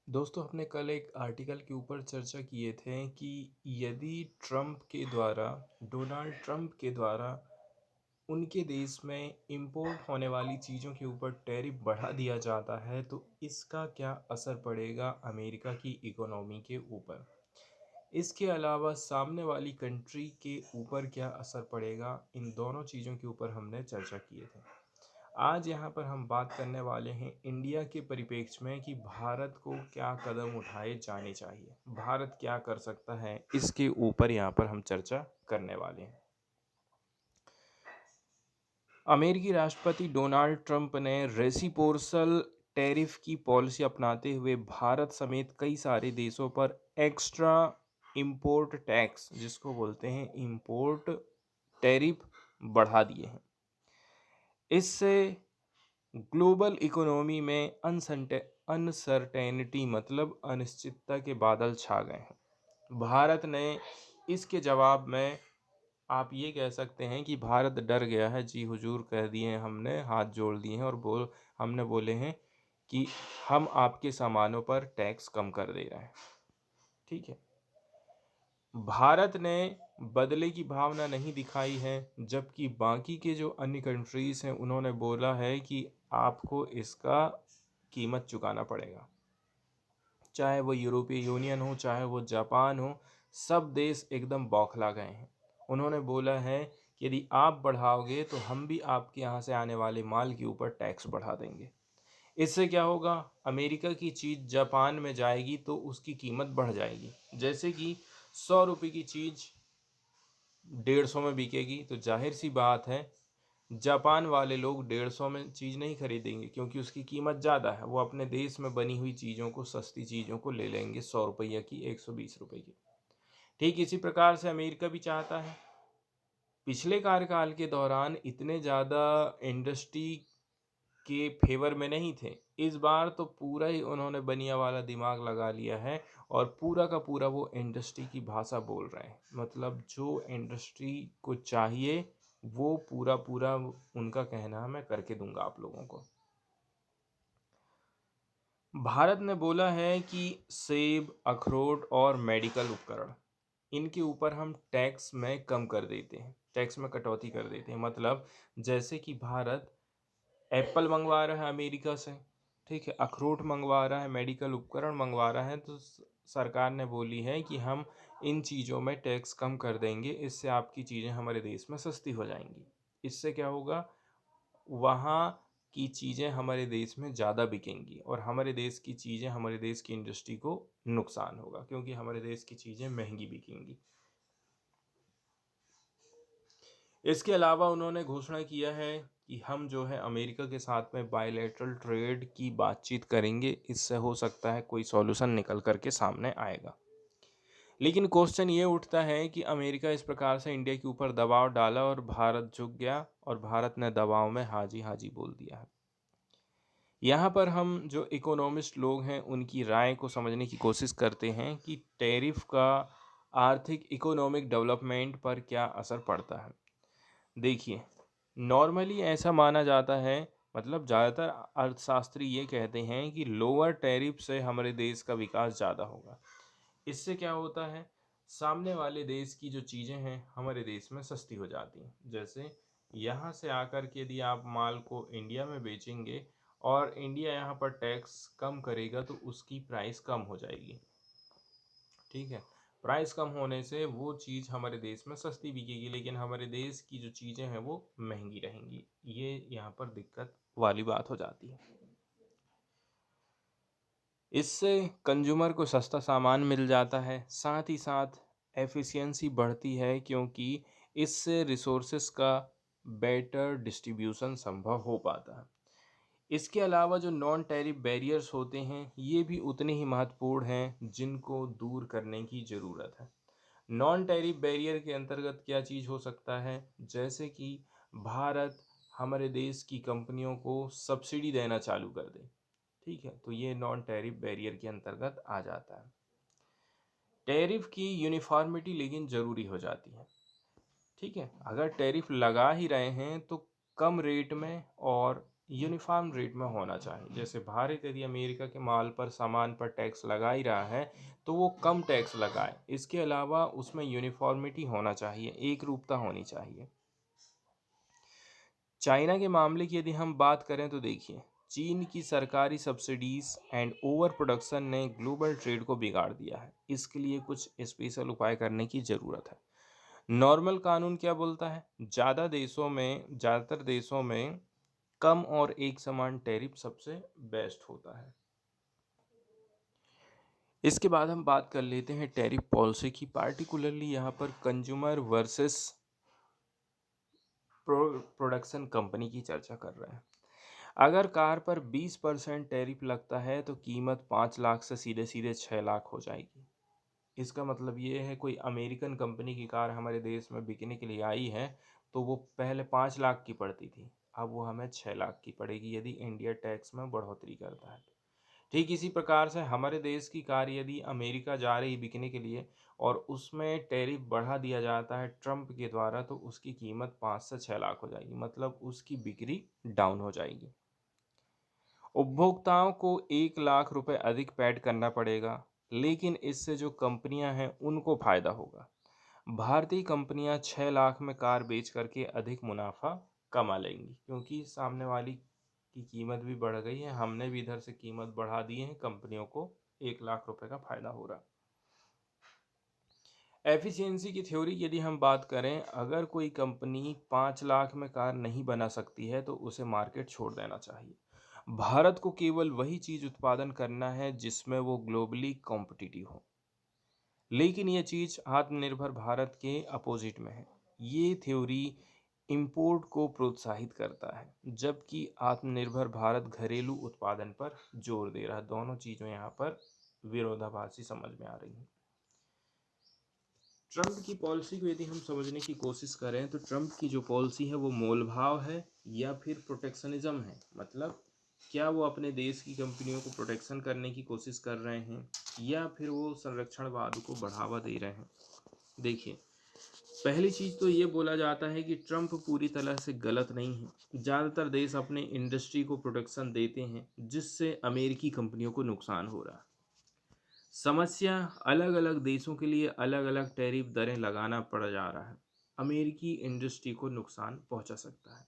दोस्तों हमने कल एक आर्टिकल के ऊपर चर्चा किए थे कि यदि डोनाल्ड ट्रंप के द्वारा उनके देश में इंपोर्ट होने वाली चीज़ों के ऊपर टैरिफ बढ़ा दिया जाता है तो इसका क्या असर पड़ेगा अमेरिका की इकोनॉमी के ऊपर। इसके अलावा सामने वाली कंट्री के ऊपर क्या असर पड़ेगा, इन दोनों चीज़ों के ऊपर हमने चर्चा किए थे। आज यहाँ पर हम बात करने वाले हैं इंडिया के परिप्रेक्ष्य में कि भारत को क्या कदम उठाए जाने चाहिए, भारत क्या कर सकता है, इसके ऊपर यहाँ पर हम चर्चा करने वाले हैं। अमेरिकी राष्ट्रपति डोनाल्ड ट्रंप ने रेसिप्रोकल टैरिफ की पॉलिसी अपनाते हुए भारत समेत कई सारे देशों पर एक्स्ट्रा इंपोर्ट टैक्स, जिसको बोलते हैं इंपोर्ट टैरिफ, बढ़ा दिए हैं। इससे ग्लोबल इकोनॉमी में अनसर्टेनिटी मतलब अनिश्चितता के बादल छा गए हैं। भारत ने इसके जवाब में, आप ये कह सकते हैं कि भारत डर गया है। जी हुजूर कह दिए हैं, हमने हाथ जोड़ दिए हैं और हमने बोले हैं कि हम आपके सामानों पर टैक्स कम कर दे रहे हैं। ठीक है, भारत ने बदले की भावना नहीं दिखाई है, जबकि बाकी के जो अन्य कंट्रीज़ हैं उन्होंने बोला है कि आपको इसका कीमत चुकाना पड़ेगा। चाहे वो यूरोपीय यूनियन हो, चाहे वो जापान हो, सब देश एकदम बौखला गए हैं। उन्होंने बोला है कि यदि आप बढ़ाओगे तो हम भी आपके यहाँ से आने वाले माल के ऊपर टैक्स बढ़ा देंगे। इससे क्या होगा, अमेरिका की चीज़ जापान में जाएगी तो उसकी कीमत बढ़ जाएगी। जैसे कि 100 रुपये की चीज़ 150 में बिकेगी तो जाहिर सी बात है जापान वाले लोग 150 में चीज़ नहीं खरीदेंगे, क्योंकि उसकी कीमत ज़्यादा है। वो अपने देश में बनी हुई चीज़ों को, सस्ती चीज़ों को ले लेंगे 100 रुपये की, 120 रुपये की। ठीक इसी प्रकार से अमेरिका भी चाहता है। पिछले कार्यकाल के दौरान इतने ज़्यादा इंडस्ट्री के फेवर में नहीं थे। इस बार तो पूरा ही उन्होंने बनिया वाला दिमाग लगा लिया है और पूरा का पूरा वो इंडस्ट्री की भाषा बोल रहे हैं। मतलब जो इंडस्ट्री को चाहिए वो पूरा पूरा उनका कहना है, मैं करके दूंगा आप लोगों को। भारत ने बोला है कि सेब, अखरोट और मेडिकल उपकरण, इनके ऊपर हम टैक्स में कम कर देते हैं, टैक्स में कटौती कर देते हैं। मतलब जैसे कि भारत एप्पल मंगवा रहा है अमेरिका से, ठीक है, अखरोट मंगवा रहा है, मेडिकल उपकरण मंगवा रहा है, तो सरकार ने बोली है कि हम इन चीज़ों में टैक्स कम कर देंगे, इससे आपकी चीज़ें हमारे देश में सस्ती हो जाएंगी। इससे क्या होगा, वहाँ की चीज़ें हमारे देश में ज़्यादा बिकेंगी और हमारे देश की चीज़ें, हमारे देश की इंडस्ट्री को नुकसान होगा, क्योंकि हमारे देश की चीज़ें महंगी बिकेंगी। इसके अलावा उन्होंने घोषणा किया है कि हम जो है अमेरिका के साथ में बायलैटरल ट्रेड की बातचीत करेंगे। इससे हो सकता है कोई सॉल्यूशन निकल कर के सामने आएगा। लेकिन क्वेश्चन ये उठता है कि अमेरिका इस प्रकार से इंडिया के ऊपर दबाव डाला और भारत झुक गया और भारत ने दबाव में हाजी हाजी बोल दिया है। यहाँ पर हम जो इकोनॉमिस्ट लोग हैं उनकी राय को समझने की कोशिश करते हैं कि टैरिफ का आर्थिक इकोनॉमिक डेवलपमेंट पर क्या असर पड़ता है। देखिए, नॉर्मली ऐसा माना जाता है, मतलब ज़्यादातर अर्थशास्त्री ये कहते हैं कि लोअर टैरिफ से हमारे देश का विकास ज़्यादा होगा। इससे क्या होता है, सामने वाले देश की जो चीज़ें हैं हमारे देश में सस्ती हो जाती हैं। जैसे यहाँ से आकर के यदि आप माल को इंडिया में बेचेंगे और इंडिया यहाँ पर टैक्स कम करेगा तो उसकी प्राइस कम हो जाएगी। ठीक है, प्राइस कम होने से वो चीज़ हमारे देश में सस्ती बिकेगी, लेकिन हमारे देश की जो चीज़ें हैं वो महंगी रहेंगी। ये यहाँ पर दिक्कत वाली बात हो जाती है। इससे कंज्यूमर को सस्ता सामान मिल जाता है, साथ ही साथ एफिशिएंसी बढ़ती है, क्योंकि इससे रिसोर्सेस का बेटर डिस्ट्रीब्यूशन संभव हो पाता है। इसके अलावा जो नॉन टैरिफ बैरियर्स होते हैं ये भी उतने ही महत्वपूर्ण हैं, जिनको दूर करने की ज़रूरत है। नॉन टैरिफ बैरियर के अंतर्गत क्या चीज़ हो सकता है, जैसे कि भारत हमारे देश की कंपनियों को सब्सिडी देना चालू कर दे। ठीक है, तो ये नॉन टैरिफ बैरियर के अंतर्गत आ जाता है। टैरिफ की यूनिफॉर्मिटी लेकिन ज़रूरी हो जाती है। ठीक है, अगर टैरिफ लगा ही रहे हैं तो कम रेट में और यूनिफॉर्म रेट में होना चाहिए। जैसे भारत यदि अमेरिका के माल पर सामान पर टैक्स लगा ही रहा है तो वो कम टैक्स लगाए। इसके अलावा उसमें यूनिफॉर्मिटी होना चाहिए, एक रूपता होनी चाहिए। चाइना के मामले की यदि हम बात करें तो देखिए, चीन की सरकारी सब्सिडीज एंड ओवर प्रोडक्शन ने ग्लोबल ट्रेड को बिगाड़ दिया है। इसके लिए कुछ स्पेशल उपाय करने की ज़रूरत है। नॉर्मल कानून क्या बोलता है? ज़्यादातर देशों में कम और एक समान टैरिफ सबसे बेस्ट होता है। इसके बाद हम बात कर लेते हैं टैरिफ पॉलिसी की, पार्टिकुलरली यहाँ पर कंज्यूमर वर्सेस प्रोडक्शन कंपनी की चर्चा कर रहे हैं। अगर कार पर 20% टैरिफ लगता है तो कीमत 5 लाख से सीधे सीधे 6 लाख हो जाएगी। इसका मतलब ये है, कोई अमेरिकन कंपनी की कार हमारे देश में बिकने के लिए आई है तो वो पहले 5 लाख की पड़ती थी, अब वो हमें 6 लाख की पड़ेगी यदि इंडिया टैक्स में बढ़ोतरी करता है। ठीक इसी प्रकार से हमारे देश की कार यदि अमेरिका जा रही बिकने के लिए और उसमें टैरिफ बढ़ा दिया जाता है ट्रम्प के द्वारा, तो उसकी कीमत 5 से 6 लाख हो जाएगी, मतलब उसकी बिक्री डाउन हो जाएगी। उपभोक्ताओं को 1 लाख रुपए अधिक पेड करना पड़ेगा, लेकिन इससे जो कंपनियां हैं उनको फायदा होगा। भारतीय कंपनियां 6 लाख में कार बेच करके अधिक मुनाफा कमा लेंगी, क्योंकि सामने वाली की कीमत भी बढ़ गई है, हमने भी इधर से कीमत बढ़ा दी है, कंपनियों को 1 लाख रुपए का फायदा हो रहा। एफिशिएंसी की थ्योरी यदि हम बात करें, अगर कोई कंपनी 5 लाख में कार नहीं बना सकती है तो उसे मार्केट छोड़ देना चाहिए। भारत को केवल वही चीज़ उत्पादन करना है जिसमें वो ग्लोबली कॉम्पिटिटिव हो, लेकिन ये चीज़ आत्मनिर्भर भारत के अपोजिट में है। ये थ्योरी इंपोर्ट को प्रोत्साहित करता है, जबकि आत्मनिर्भर भारत घरेलू उत्पादन पर जोर दे रहा है। दोनों चीज़ें यहाँ पर विरोधाभासी समझ में आ रही हैं। ट्रम्प की पॉलिसी को यदि हम समझने की कोशिश करें तो ट्रम्प की जो पॉलिसी है वो मोलभाव है या फिर प्रोटेक्शनिज्म है। मतलब क्या वो अपने देश की कंपनियों को प्रोटेक्शन करने की कोशिश कर रहे हैं या फिर वो संरक्षणवाद को बढ़ावा दे रहे हैं। देखिए, पहली चीज़ तो ये बोला जाता है कि ट्रम्प पूरी तरह से गलत नहीं है। ज़्यादातर देश अपने इंडस्ट्री को प्रोटेक्शन देते हैं जिससे अमेरिकी कंपनियों को नुकसान हो रहा है। समस्या, अलग अलग देशों के लिए अलग अलग टैरिफ दरें लगाना पड़ जा रहा है, अमेरिकी इंडस्ट्री को नुकसान पहुंचा सकता है।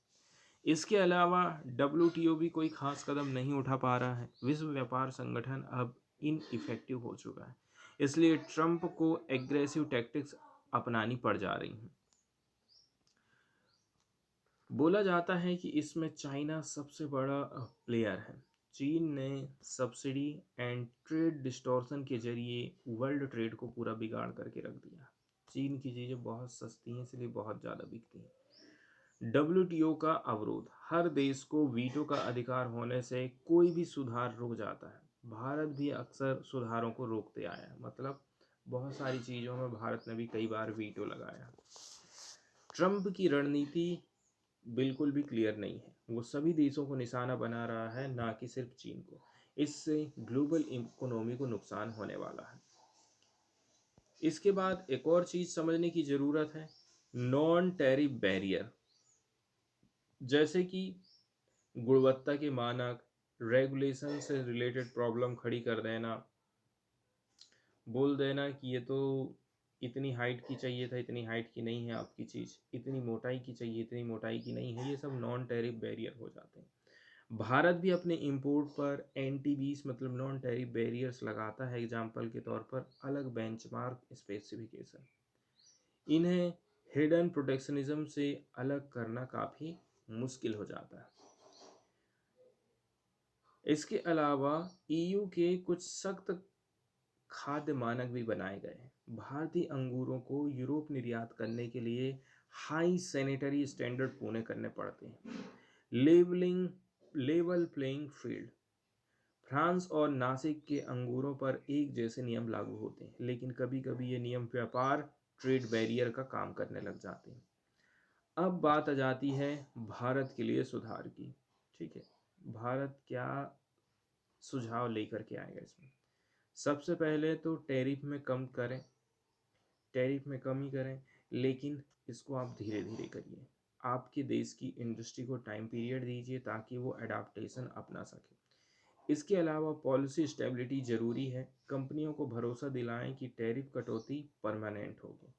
इसके अलावा डब्ल्यूटीओ भी कोई खास कदम नहीं उठा पा रहा है। विश्व व्यापार संगठन अब इनइफेक्टिव हो चुका है, इसलिए ट्रंप को एग्रेसिव टैक्टिक्स अपनानी पड़ जा रही हैं। बोला जाता है कि इसमें चाइना सबसे बड़ा प्लेयर है। चीन ने सब्सिडी एंड ट्रेड डिस्टॉर्शन के जरिए वर्ल्ड ट्रेड को पूरा बिगाड़ करके रख दिया। चीन की चीज़ें बहुत सस्ती हैं, इसलिए बहुत ज़्यादा बिकती हैं। डब्ल्यूटीओ का अवरोध, हर देश को वीटो का अधिकार होने से कोई भी सुधार रुक जाता है। भारत भी अक्सर सुधारों को रोकते आया है, मतलब बहुत सारी चीज़ों में भारत ने भी कई बार वीटो लगाया। ट्रंप की रणनीति बिल्कुल भी क्लियर नहीं है, वो सभी देशों को निशाना बना रहा है, ना कि सिर्फ चीन को। इससे ग्लोबल इकोनॉमी को नुकसान होने वाला है। इसके बाद एक और चीज़ समझने की ज़रूरत है, नॉन टैरिफ बैरियर, जैसे कि गुणवत्ता के मानक, रेगुलेशन से रिलेटेड प्रॉब्लम खड़ी कर देना, बोल देना कि ये तो इतनी हाइट की चाहिए था, इतनी हाइट की नहीं है आपकी चीज़, इतनी मोटाई की चाहिए, इतनी मोटाई की नहीं है, ये सब नॉन टैरिफ बैरियर हो जाते हैं। भारत भी अपने इंपोर्ट पर NTBs मतलब नॉन टैरिफ बैरियर्स लगाता है। एग्जाम्पल के तौर पर अलग बेंचमार्क स्पेसिफिकेशन, इन्हें हिडन प्रोटेक्शनिज्म से अलग करना काफ़ी मुश्किल हो जाता है। इसके अलावा EU के कुछ सख्त खाद्य मानक भी बनाए गए हैं। भारतीय अंगूरों को यूरोप निर्यात करने के लिए हाई सैनिटरी स्टैंडर्ड पूरे करने पड़ते हैं। लेवल प्लेइंग फील्ड, फ्रांस और नासिक के अंगूरों पर एक जैसे नियम लागू होते हैं, लेकिन कभी कभी ये नियम व्यापार ट्रेड बैरियर का काम करने लग जाते हैं। अब बात आ जाती है भारत के लिए सुधार की। ठीक है, भारत क्या सुझाव लेकर के आएगा इसमें? सबसे पहले तो टैरिफ में कमी करें, लेकिन इसको आप धीरे धीरे करिए। आपके देश की इंडस्ट्री को टाइम पीरियड दीजिए ताकि वो एडाप्टेशन अपना सके। इसके अलावा पॉलिसी स्टेबिलिटी जरूरी है। कंपनियों को भरोसा दिलाएं कि टैरिफ कटौती परमानेंट होगी।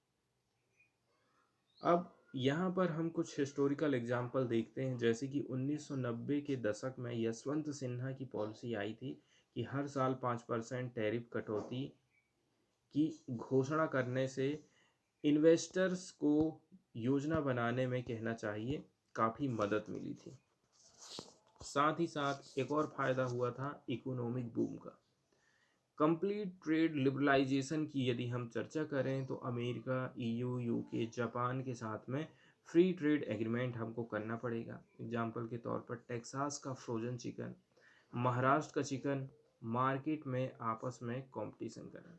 अब यहाँ पर हम कुछ हिस्टोरिकल एग्जाम्पल देखते हैं, जैसे कि 1990 के दशक में यशवंत सिन्हा की पॉलिसी आई थी कि हर साल 5% टैरिफ कटौती की घोषणा करने से इन्वेस्टर्स को योजना बनाने में कहना चाहिए काफ़ी मदद मिली थी। साथ ही साथ एक और फायदा हुआ था इकोनॉमिक बूम का। कंप्लीट ट्रेड लिबरलाइजेशन की यदि हम चर्चा करें तो अमेरिका, ईयू, यूके, जापान के साथ में फ्री ट्रेड एग्रीमेंट हमको करना पड़ेगा। एग्जाम्पल के तौर पर टेक्सास का फ्रोजन चिकन, महाराष्ट्र का चिकन मार्केट में आपस में कंपटीशन करें।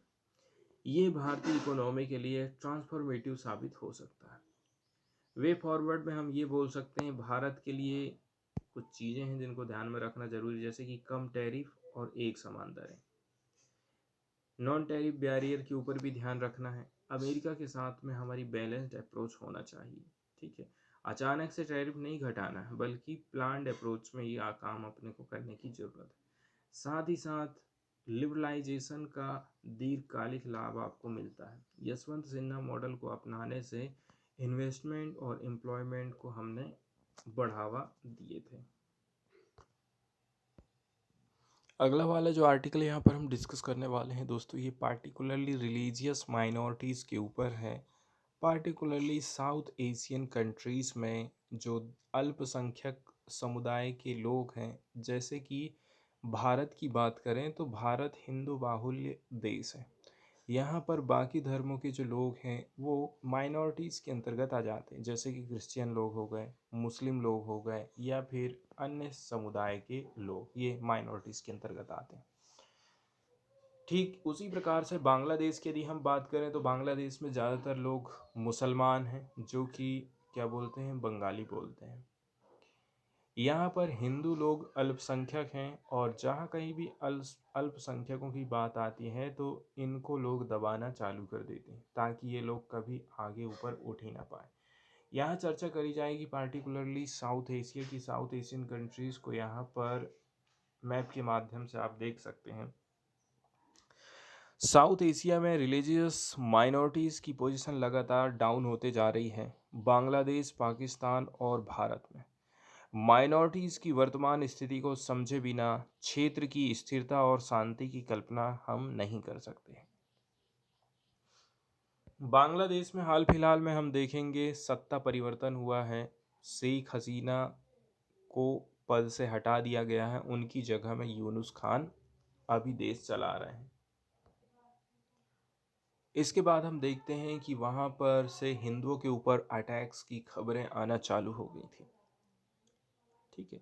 ये भारतीय इकोनॉमी के लिए ट्रांसफॉर्मेटिव साबित हो सकता है। वे फॉरवर्ड में हम ये बोल सकते हैं भारत के लिए कुछ चीज़ें हैं जिनको ध्यान में रखना जरूरी है, जैसे कि कम टैरिफ और एक समान दरें। नॉन टैरिफ बैरियर के ऊपर भी ध्यान रखना है। अमेरिका के साथ में हमारी बैलेंस्ड अप्रोच होना चाहिए। ठीक है, अचानक से टैरिफ नहीं घटाना है, बल्कि प्लान्ड अप्रोच में ये काम अपने को करने की ज़रूरत है। साथ ही साथ लिबरलाइजेशन का दीर्घकालिक लाभ आपको मिलता है। यशवंत सिन्हा मॉडल को अपनाने से इन्वेस्टमेंट और एम्प्लॉयमेंट को हमने बढ़ावा दिए थे। अगला वाला जो आर्टिकल यहाँ पर हम डिस्कस करने वाले हैं दोस्तों, ये पार्टिकुलरली रिलीजियस माइनॉरिटीज़ के ऊपर है। पार्टिकुलरली साउथ एशियन कंट्रीज़ में जो अल्पसंख्यक समुदाय के लोग हैं, जैसे कि भारत की बात करें तो भारत हिंदू बाहुल्य देश है। यहाँ पर बाकी धर्मों के जो लोग हैं वो माइनॉरिटीज़ के अंतर्गत आ जाते हैं, जैसे कि क्रिश्चियन लोग हो गए, मुस्लिम लोग हो गए, या फिर अन्य समुदाय के लोग, ये माइनॉरिटीज़ के अंतर्गत आते हैं। ठीक उसी प्रकार से बांग्लादेश की यदि हम बात करें तो बांग्लादेश में ज़्यादातर लोग मुसलमान हैं, जो कि क्या बोलते हैं, बंगाली बोलते हैं। यहाँ पर हिंदू लोग अल्पसंख्यक हैं, और जहाँ कहीं भी अल्पसंख्यकों की बात आती है तो इनको लोग दबाना चालू कर देते हैं ताकि ये लोग कभी आगे ऊपर उठ ही ना पाए। यहाँ चर्चा करी जाएगी पार्टिकुलरली साउथ एशिया की, साउथ एशियन कंट्रीज़ को यहाँ पर मैप के माध्यम से आप देख सकते हैं। साउथ एशिया में रिलीजियस माइनॉरिटीज़ की पोजीशन लगातार डाउन होते जा रही है। बांग्लादेश, पाकिस्तान और भारत में माइनॉरिटीज़ की वर्तमान स्थिति को समझे बिना क्षेत्र की स्थिरता और शांति की कल्पना हम नहीं कर सकते। बांग्लादेश में हाल फिलहाल में हम देखेंगे सत्ता परिवर्तन हुआ है। शेख हसीना को पद से हटा दिया गया है, उनकी जगह में यूनुस खान अभी देश चला रहे हैं। इसके बाद हम देखते हैं कि वहाँ पर से हिंदुओं के ऊपर अटैक्स की खबरें आना चालू हो गई थी। ठीक है,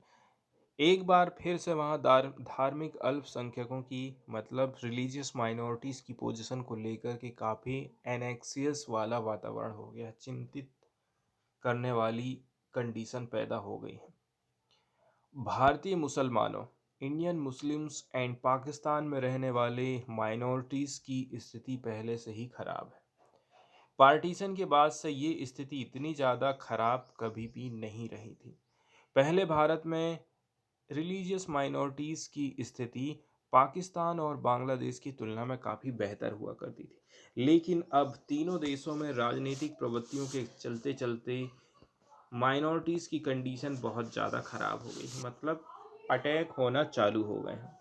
एक बार फिर से वहाँ धार्मिक अल्पसंख्यकों की, मतलब रिलीजियस माइनॉरिटीज़ की पोजीशन को लेकर के काफ़ी एनेक्सियस वाला वातावरण हो गया, चिंतित करने वाली कंडीशन पैदा हो गई है। भारतीय मुसलमानों, इंडियन मुस्लिम्स एंड पाकिस्तान में रहने वाले माइनॉरिटीज़ की स्थिति पहले से ही खराब है। पार्टीशन के बाद से ये स्थिति इतनी ज़्यादा खराब कभी भी नहीं रही थी। पहले भारत में रिलीजियस माइनॉरिटीज़ की स्थिति पाकिस्तान और बांग्लादेश की तुलना में काफ़ी बेहतर हुआ करती थी, लेकिन अब तीनों देशों में राजनीतिक प्रवृत्तियों के चलते चलते माइनॉरिटीज़ की कंडीशन बहुत ज़्यादा ख़राब हो गई, मतलब अटैक होना चालू हो गए हैं।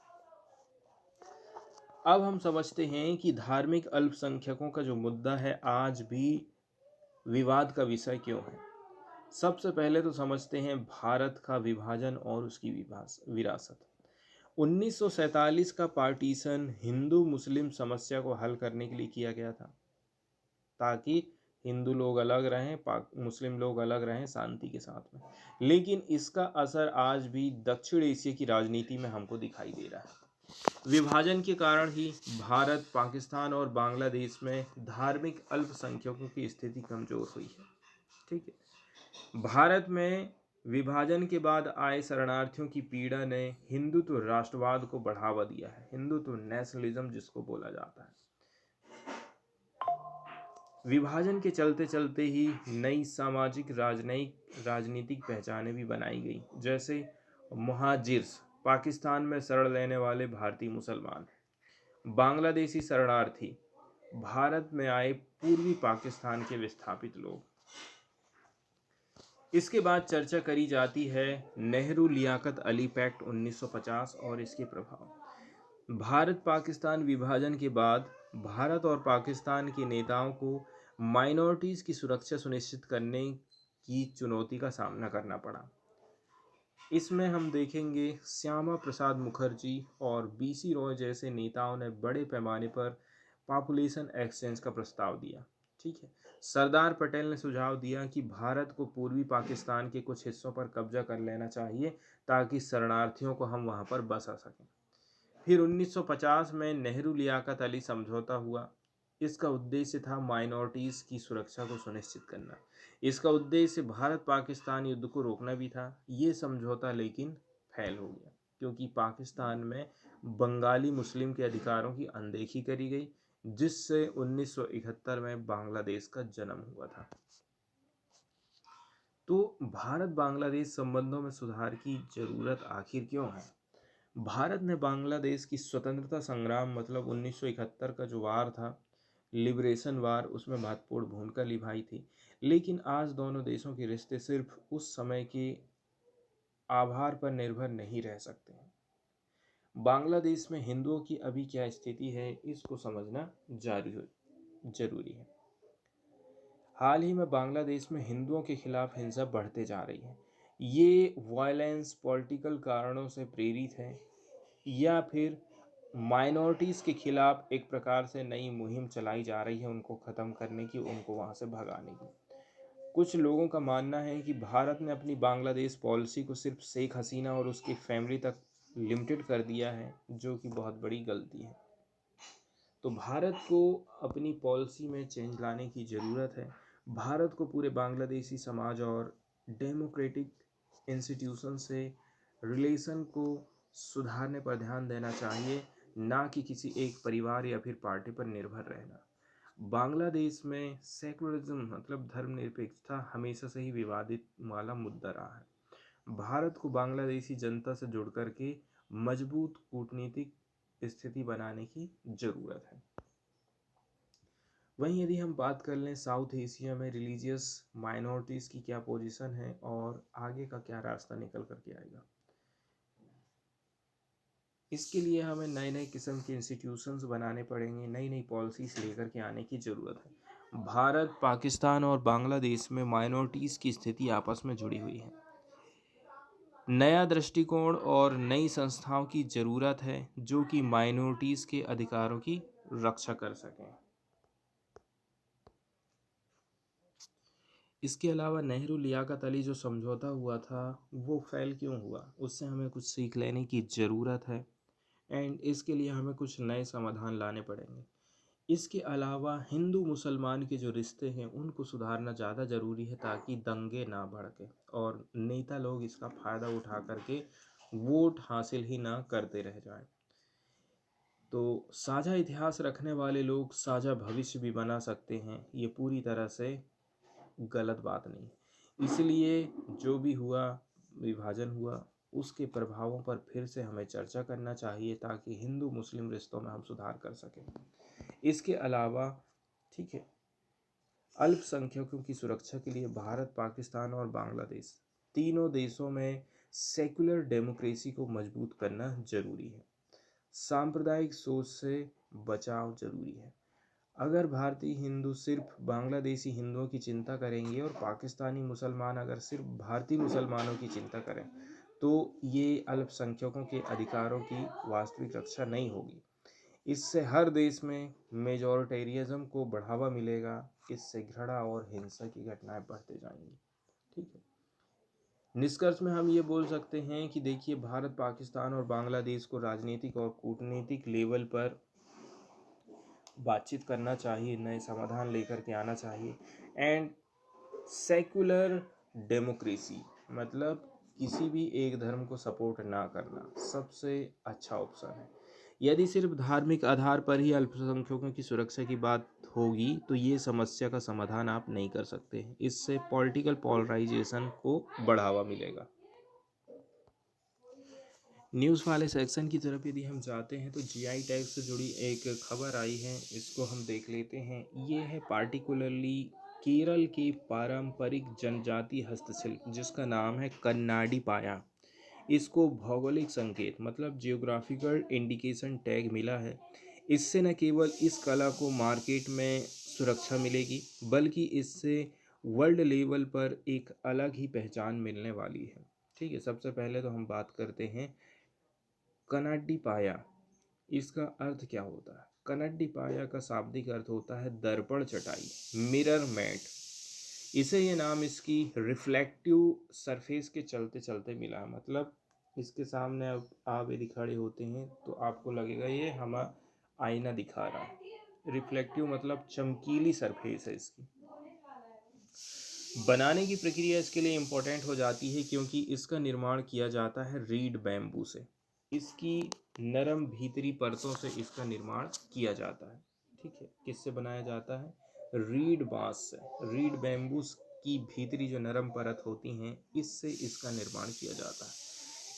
अब हम समझते हैं कि धार्मिक अल्पसंख्यकों का जो मुद्दा है आज भी विवाद का विषय क्यों है। सबसे पहले तो समझते हैं भारत का विभाजन और उसकी विरासत। 1947 का पार्टीशन हिंदू मुस्लिम समस्या को हल करने के लिए किया गया था, ताकि हिंदू लोग अलग रहें, मुस्लिम लोग अलग रहें शांति के साथ में। लेकिन इसका असर आज भी दक्षिण एशिया की राजनीति में हमको दिखाई दे रहा है। विभाजन के कारण ही भारत, पाकिस्तान और बांग्लादेश में धार्मिक अल्पसंख्यकों की स्थिति कमजोर हुई है। ठीक है, भारत में विभाजन के बाद आए शरणार्थियों की पीड़ा ने हिंदुत्व राष्ट्रवाद को बढ़ावा दिया है, हिंदुत्व नेशनलिज्म जिसको बोला जाता है। विभाजन के चलते चलते ही नई सामाजिक राजनीतिक पहचानें भी बनाई गई, जैसे मुहाजिर्स पाकिस्तान में शरण लेने वाले भारतीय मुसलमान, बांग्लादेशी शरणार्थी, भारत में आए पूर्वी पाकिस्तान के विस्थापित लोग। इसके बाद चर्चा करी जाती है नेहरू लियाकत अली पैक्ट 1950 और इसके प्रभाव। भारत पाकिस्तान विभाजन के बाद भारत और पाकिस्तान के नेताओं को माइनॉरिटीज़ की सुरक्षा सुनिश्चित करने की चुनौती का सामना करना पड़ा। इसमें हम देखेंगे श्यामा प्रसाद मुखर्जी और बीसी रॉय जैसे नेताओं ने बड़े पैमाने पर पॉपुलेशन एक्सचेंज का प्रस्ताव दिया। ठीक है, सरदार पटेल ने सुझाव दिया कि भारत को पूर्वी पाकिस्तान के कुछ हिस्सों पर कब्जा कर लेना चाहिए ताकि शरणार्थियों को हम वहां पर बसा सकें। फिर 1950 में नेहरू लियाकत अली समझौता हुआ। इसका उद्देश्य था माइनॉरिटीज़ की सुरक्षा को सुनिश्चित करना। इसका उद्देश्य भारत पाकिस्तान युद्ध को रोकना भी था। ये समझौता लेकिन फेल हो गया क्योंकि पाकिस्तान में बंगाली मुस्लिम के अधिकारों की अनदेखी करी गई, जिससे 1971 में बांग्लादेश का जन्म हुआ था। तो भारत बांग्लादेश संबंधों में सुधार की जरूरत आखिर क्यों है? भारत ने बांग्लादेश की स्वतंत्रता संग्राम मतलब 1971 का जो वार था, लिबरेशन वार, उसमें महत्वपूर्ण भूमिका निभाई थी। लेकिन आज दोनों देशों के रिश्ते सिर्फ उस समय के आभार पर निर्भर नहीं रह सकते हैं। बांग्लादेश में हिंदुओं की अभी क्या स्थिति है, इसको समझना जरूरी है। हाल ही में बांग्लादेश में हिंदुओं के खिलाफ हिंसा बढ़ते जा रही है। ये वायलेंस पॉलिटिकल कारणों से प्रेरित है या फिर माइनॉरिटीज़ के खिलाफ एक प्रकार से नई मुहिम चलाई जा रही है उनको ख़त्म करने की, उनको वहाँ से भगाने की। कुछ लोगों का मानना है कि भारत ने अपनी बांग्लादेश पॉलिसी को सिर्फ शेख हसीना और उसकी फैमिली तक लिमिटेड कर दिया है, जो कि बहुत बड़ी गलती है। तो भारत को अपनी पॉलिसी में चेंज लाने की ज़रूरत है। भारत को पूरे बांग्लादेशी समाज और डेमोक्रेटिक इंस्टीट्यूशन से रिलेशन को सुधारने पर ध्यान देना चाहिए, ना कि किसी एक परिवार या फिर पार्टी पर निर्भर रहना। बांग्लादेश में सेकुलरिज्म मतलब धर्मनिरपेक्षता हमेशा से ही विवादित वाला मुद्दा रहा है। भारत को बांग्लादेशी जनता से जुड़ करके मजबूत कूटनीतिक स्थिति बनाने की ज़रूरत है। वहीं यदि हम बात कर लें साउथ एशिया में रिलीजियस माइनॉरिटीज़ की क्या पोजीशन है और आगे का क्या रास्ता निकल करके आएगा, इसके लिए हमें नए नए किस्म के इंस्टीट्यूशंस बनाने पड़ेंगे, नई नई पॉलिसीज़ लेकर के आने की ज़रूरत है। भारत पाकिस्तान और बांग्लादेश में माइनॉरिटीज़ की स्थिति आपस में जुड़ी हुई है। नया दृष्टिकोण और नई संस्थाओं की ज़रूरत है जो कि माइनॉरिटीज़ के अधिकारों की रक्षा कर सकें। इसके अलावा नेहरू लियाकत अली जो समझौता हुआ था वो फेल क्यों हुआ, उससे हमें कुछ सीख लेने की ज़रूरत है एंड इसके लिए हमें कुछ नए समाधान लाने पड़ेंगे। इसके अलावा हिंदू मुसलमान के जो रिश्ते हैं उनको सुधारना ज़्यादा ज़रूरी है ताकि दंगे ना भड़के और नेता लोग इसका फ़ायदा उठा करके वोट हासिल ही ना करते रह जाएं। तो साझा इतिहास रखने वाले लोग साझा भविष्य भी बना सकते हैं, ये पूरी तरह से गलत बात नहीं। इसलिए जो भी हुआ, विभाजन हुआ, उसके प्रभावों पर फिर से हमें चर्चा करना चाहिए ताकि हिंदू मुस्लिम रिश्तों में हम सुधार कर सकें। इसके अलावा ठीक है, अल्पसंख्यकों की सुरक्षा के लिए भारत पाकिस्तान और बांग्लादेश तीनों देशों में सेकुलर डेमोक्रेसी को मजबूत करना जरूरी है। सांप्रदायिक सोच से बचाव जरूरी है। अगर भारतीय हिंदू सिर्फ बांग्लादेशी हिंदुओं की चिंता करेंगे और पाकिस्तानी मुसलमान अगर सिर्फ भारतीय मुसलमानों की चिंता करें तो ये अल्पसंख्यकों के अधिकारों की वास्तविक रक्षा नहीं होगी। इससे हर देश में मेजॉरिटेरियज्म को बढ़ावा मिलेगा, इससे घृणा और हिंसा की घटनाएं बढ़ते जाएंगी। ठीक है, निष्कर्ष में हम ये बोल सकते हैं कि देखिए, भारत पाकिस्तान और बांग्लादेश को राजनीतिक और कूटनीतिक लेवल पर बातचीत करना चाहिए, नए समाधान लेकर के आना चाहिए एंड सेकुलर डेमोक्रेसी मतलब किसी भी एक धर्म को सपोर्ट ना करना सबसे अच्छा ऑप्शन है। यदि सिर्फ धार्मिक आधार पर ही अल्पसंख्यकों की सुरक्षा की बात होगी तो ये समस्या का समाधान आप नहीं कर सकते। इससे पॉलिटिकल पोलराइजेशन को बढ़ावा मिलेगा। न्यूज़ वाले सेक्शन की तरफ यदि हम जाते हैं तो जीआई टैग से जुड़ी एक खबर आई है, इसको हम देख लेते हैं। ये है पार्टिकुलरली केरल के पारंपरिक जनजाति हस्तशिल्प जिसका नाम है कन्नाडी पाया। इसको भौगोलिक संकेत मतलब जियोग्राफिकल इंडिकेशन टैग मिला है। इससे न केवल इस कला को मार्केट में सुरक्षा मिलेगी बल्कि इससे वर्ल्ड लेवल पर एक अलग ही पहचान मिलने वाली है। ठीक है, सबसे पहले तो हम बात करते हैं कनाडी पाया। इसका अर्थ क्या होता है? कनाडी पाया का शाब्दिक अर्थ होता है दर्पण चटाई, मिरर मैट। इसे ये नाम इसकी रिफ्लेक्टिव सरफेस के चलते चलते मिला है। मतलब इसके सामने अब आप यदि खड़े होते हैं तो आपको लगेगा ये हमें आईना दिखा रहा है। रिफ्लेक्टिव मतलब चमकीली सरफेस है इसकी। बनाने की प्रक्रिया इसके लिए इम्पोर्टेंट हो जाती है क्योंकि इसका निर्माण किया जाता है रीड बैम्बू से। इसकी नरम भीतरी परतों से इसका निर्माण किया जाता है। ठीक है, किससे बनाया जाता है? रीड बांस से। रीड बैम्बूस की भीतरी जो नरम परत होती हैं इससे इसका निर्माण किया जाता है।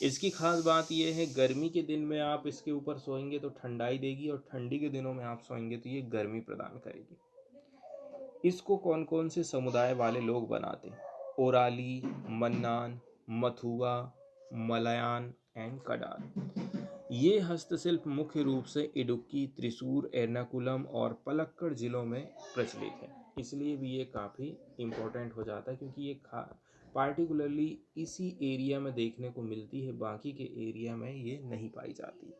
इसकी खास बात यह है गर्मी के दिन में आप इसके ऊपर सोएंगे तो ठंडाई देगी और ठंडी के दिनों में आप सोएंगे तो ये गर्मी प्रदान करेगी। इसको कौन कौन से समुदाय वाले लोग बनाते हैं? ओराली, मन्नान, मथुआ, मलयान एंड कडार। ये हस्तशिल्प मुख्य रूप से इडुक्की, त्रिशूर, एर्नाकुलम और पलक्कड़ जिलों में प्रचलित है। इसलिए भी ये काफ़ी इम्पोर्टेंट हो जाता है क्योंकि ये पार्टिकुलरली इसी एरिया में देखने को मिलती है, बाकी के एरिया में ये नहीं पाई जाती।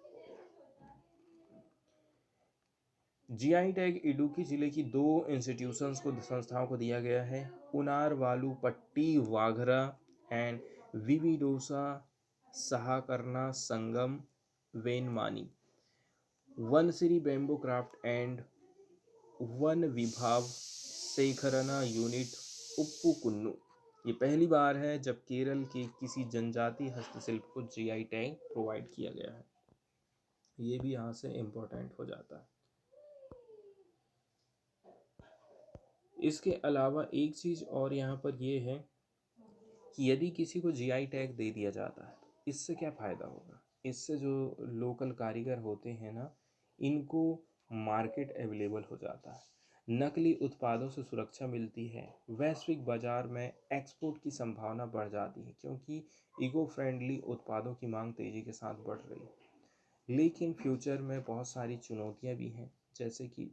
जीआई टैग इडुक्की जिले की 2 इंस्टीट्यूशंस को संस्थाओं को दिया गया है, उनार वालुपट्टी वाघरा एंड विविडोसा सहाकरना संगम वेनमानी। वनसिरी बैम्बू क्राफ्ट एंड वन विभाव शेखरना यूनिट उप्पुकुन्नू। ये पहली बार है जब केरल के किसी जनजाति हस्तशिल्प को जीआई टैग प्रोवाइड किया गया है। ये भी यहाँ से इम्पोर्टेंट हो जाता है। इसके अलावा एक चीज़ और यहाँ पर ये है कि यदि किसी को जीआई टैग दे दिया जाता है तो इससे क्या फ़ायदा होगा? इससे जो लोकल कारीगर होते हैं ना, इनको मार्केट अवेलेबल हो जाता है, नकली उत्पादों से सुरक्षा मिलती है, वैश्विक बाजार में एक्सपोर्ट की संभावना बढ़ जाती है क्योंकि इको फ्रेंडली उत्पादों की मांग तेज़ी के साथ बढ़ रही है। लेकिन फ्यूचर में बहुत सारी चुनौतियाँ भी हैं, जैसे कि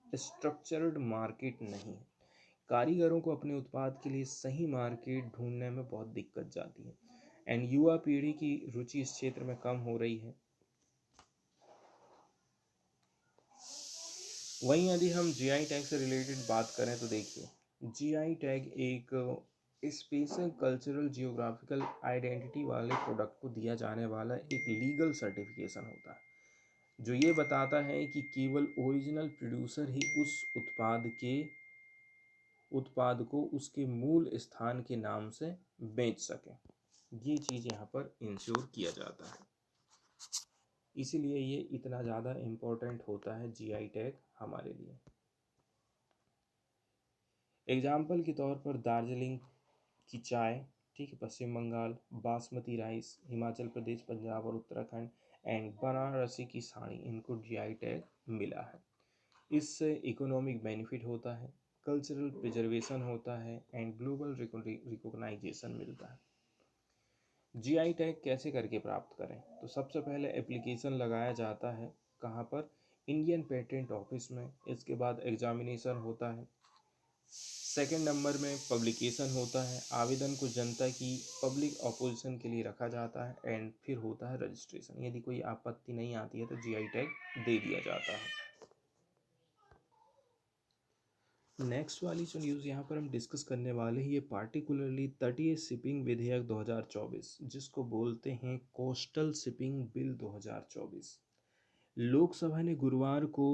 स्ट्रक्चर्ड मार्केट नहीं है। कारीगरों को अपने उत्पाद के लिए सही मार्केट ढूंढने में बहुत दिक्कत जाती है एंड युवा पीढ़ी की रुचि इस क्षेत्र में कम हो रही है। वहीं यदि हम जीआई टैग से रिलेटेड बात करें तो देखिए, जीआई टैग एक स्पेशल कल्चरल जियोग्राफिकल आइडेंटिटी वाले प्रोडक्ट को दिया जाने वाला एक लीगल सर्टिफिकेशन होता है जो ये बताता है कि केवल ओरिजिनल प्रोड्यूसर ही उस उत्पाद को उसके मूल स्थान के नाम से बेच सके। ये चीज़ यहाँ पर इंश्योर किया जाता है, इसीलिए ये इतना ज़्यादा इम्पोर्टेंट होता है जीआई टैग हमारे लिए। एग्जाम्पल के तौर पर दार्जिलिंग की चाय, ठीक है, पश्चिम बंगाल, बासमती राइस, हिमाचल प्रदेश, पंजाब और उत्तराखंड एंड बनारसी की साड़ी, इनको जीआई टैग मिला है। इससे इकोनॉमिक बेनिफिट होता है, कल्चरल प्रिजर्वेशन होता है एंड ग्लोबल रिकॉग्नाइजेशन मिलता है। जीआई टैग कैसे करके प्राप्त करें? तो सबसे पहले एप्लीकेशन लगाया जाता है, कहाँ पर? इंडियन पेटेंट ऑफिस में। इसके बाद एग्जामिनेशन होता है। सेकंड नंबर में पब्लिकेशन होता है, आवेदन को जनता की पब्लिक अपोजिशन के लिए रखा जाता है एंड फिर होता है रजिस्ट्रेशन। यदि कोई आपत्ति नहीं आती है तो जीआई टैग दे दिया जाता है। नेक्स्ट वाली जो न्यूज़ यहाँ पर हम डिस्कस करने वाले हैं, ये पार्टिकुलरली तटीय शिपिंग विधेयक 2024 जिसको बोलते हैं कोस्टल शिपिंग बिल 2024। लोकसभा ने गुरुवार को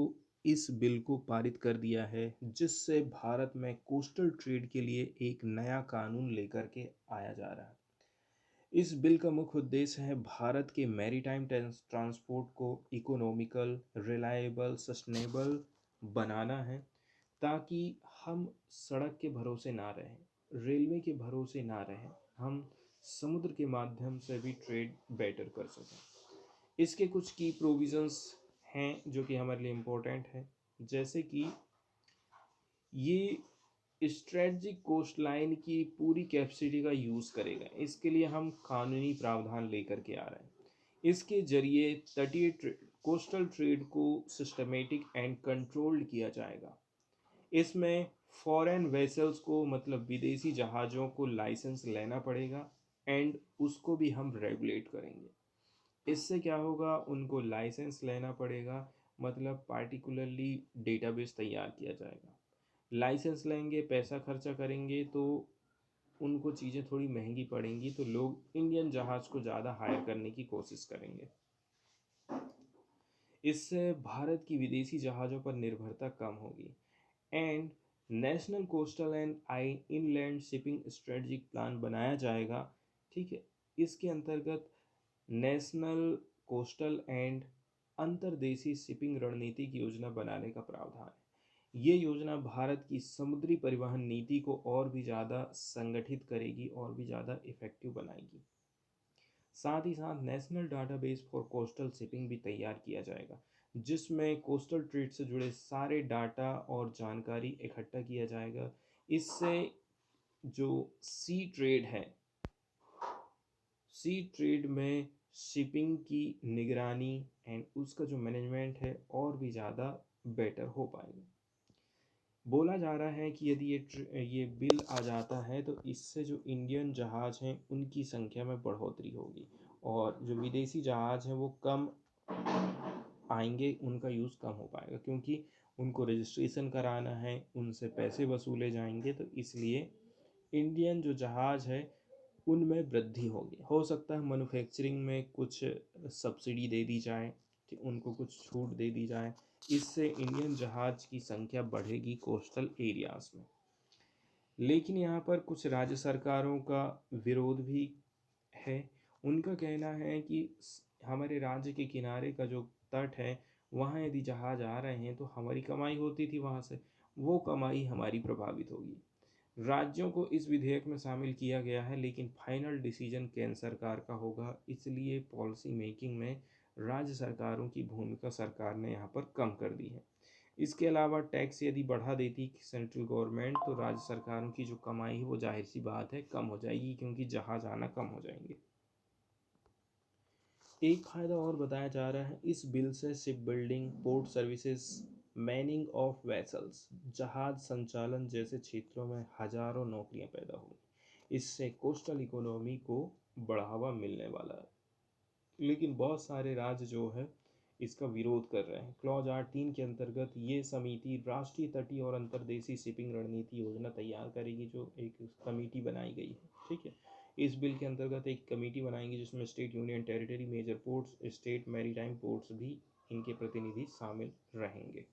इस बिल को पारित कर दिया है जिससे भारत में कोस्टल ट्रेड के लिए एक नया कानून लेकर के आया जा रहा है। इस बिल का मुख्य उद्देश्य है भारत के मैरीटाइम ट्रांसपोर्ट को इकोनॉमिकल, रिलायबल, सस्टेनेबल बनाना है। ताकि हम सड़क के भरोसे ना रहें, रेलवे के भरोसे ना रहें, हम समुद्र के माध्यम से भी ट्रेड बेटर कर सकें। इसके कुछ की प्रोविज़न्स हैं जो कि हमारे लिए इम्पोर्टेंट है, जैसे कि ये स्ट्रेटजिक कोस्ट लाइन की पूरी कैपेसिटी का यूज़ करेगा। इसके लिए हम कानूनी प्रावधान लेकर के आ रहे हैं। इसके जरिए तटीय कोस्टल ट्रेड को सिस्टमेटिक एंड कंट्रोल्ड किया जाएगा। इसमें फॉरेन वेसल्स को, मतलब विदेशी जहाज़ों को लाइसेंस लेना पड़ेगा एंड उसको भी हम रेगुलेट करेंगे। इससे क्या होगा, उनको लाइसेंस लेना पड़ेगा, मतलब पार्टिकुलरली डेटाबेस तैयार किया जाएगा। लाइसेंस लेंगे, पैसा खर्चा करेंगे तो उनको चीज़ें थोड़ी महंगी पड़ेंगी, तो लोग इंडियन जहाज़ को ज़्यादा हायर करने की कोशिश करेंगे। इससे भारत की विदेशी जहाज़ों पर निर्भरता कम होगी। And national coastal and I inland shipping strategic plan बनाया जाएगा। ठीक है, इसके अंतर्गत नेशनल कोस्टल एंड अंतर्देशीय शिपिंग रणनीति की योजना बनाने का प्रावधान है। ये योजना भारत की समुद्री परिवहन नीति को और भी ज़्यादा संगठित करेगी और भी ज़्यादा इफेक्टिव बनाएगी। साथ ही साथ national database for coastal shipping भी तैयार किया जाएगा, जिसमें कोस्टल ट्रेड से जुड़े सारे डाटा और जानकारी इकट्ठा किया जाएगा। इससे जो सी ट्रेड में शिपिंग की निगरानी एंड उसका जो मैनेजमेंट है और भी ज़्यादा बेटर हो पाएगा। बोला जा रहा है कि यदि ये बिल आ जाता है तो इससे जो इंडियन जहाज़ हैं उनकी संख्या में बढ़ोतरी होगी और जो विदेशी जहाज़ हैं वो कम आएंगे, उनका यूज़ कम हो पाएगा, क्योंकि उनको रजिस्ट्रेशन कराना है, उनसे पैसे वसूले जाएंगे, तो इसलिए इंडियन जो जहाज़ है उनमें वृद्धि होगी। हो सकता है मैन्युफैक्चरिंग में कुछ सब्सिडी दे दी जाए, कि उनको कुछ छूट दे दी जाए, इससे इंडियन जहाज़ की संख्या बढ़ेगी कोस्टल एरियाज़ में। लेकिन यहाँ पर कुछ राज्य सरकारों का विरोध भी है। उनका कहना है कि हमारे राज्य के किनारे का जो तट है वहाँ यदि जहाज़ आ रहे हैं तो हमारी कमाई होती थी वहाँ से, वो कमाई हमारी प्रभावित होगी। राज्यों को इस विधेयक में शामिल किया गया है, लेकिन फाइनल डिसीजन केंद्र सरकार का होगा, इसलिए पॉलिसी मेकिंग में राज्य सरकारों की भूमिका सरकार ने यहाँ पर कम कर दी है। इसके अलावा टैक्स यदि बढ़ा देती सेंट्रल गवर्नमेंट तो राज्य सरकारों की जो कमाई है वो जाहिर सी बात है कम हो जाएगी, क्योंकि जहाज आना कम हो जाएंगे। एक फ़ायदा और बताया जा रहा है इस बिल से, ship building, port services, Manning of vessels, जहाज संचालन जैसे क्षेत्रों में हजारों नौकरियां पैदा होंगी। इससे कोस्टल इकोनॉमी को बढ़ावा मिलने वाला है। लेकिन बहुत सारे राज्य जो है इसका विरोध कर रहे हैं। क्लॉज 8(3) के अंतर्गत ये समिति राष्ट्रीय तटीय और अंतर्देशीय शिपिंग रणनीति योजना तैयार करेगी, जो एक कमेटी बनाई गई है। ठीक है, इस बिल के अंतर्गत एक कमेटी बनाएंगी जिसमें state, union territory, major ports, state maritime ports भी इनके प्रतिनिधि शामिल रहेंगे।